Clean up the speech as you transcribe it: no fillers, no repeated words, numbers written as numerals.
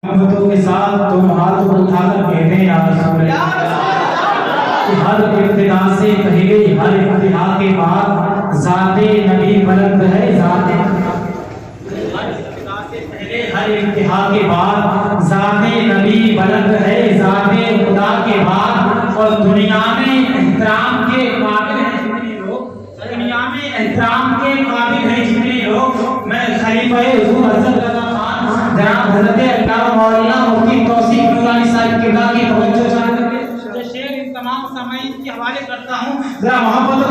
محبتوں کے ساتھ تم ہاتھ اٹھا کر کہتے ہیں یا رسول اللہ کہ ہر ابتدا سے پہلے ہر انتہا کے بعد ذات نبی بلند ہے، ذات ہر ابتدا سے پہلے ہر انتہا کے بعد ذات نبی بلند ہے، ذات خدا کے بعد اور دنیا میں احترام کے قابل ہیں جتنے لوگ، دنیا میں احترام کے قابل ہیں جتنے لوگ، میں خلیفہ حضور حضرت جناب حضرت علامہ مولانا مفتی توصیف نورانی صاحب قبلہ کی توجہ چاہتے ہیں، شیخ ان تمام سامعین کے حوالے کرتا ہوں، ذرا محبت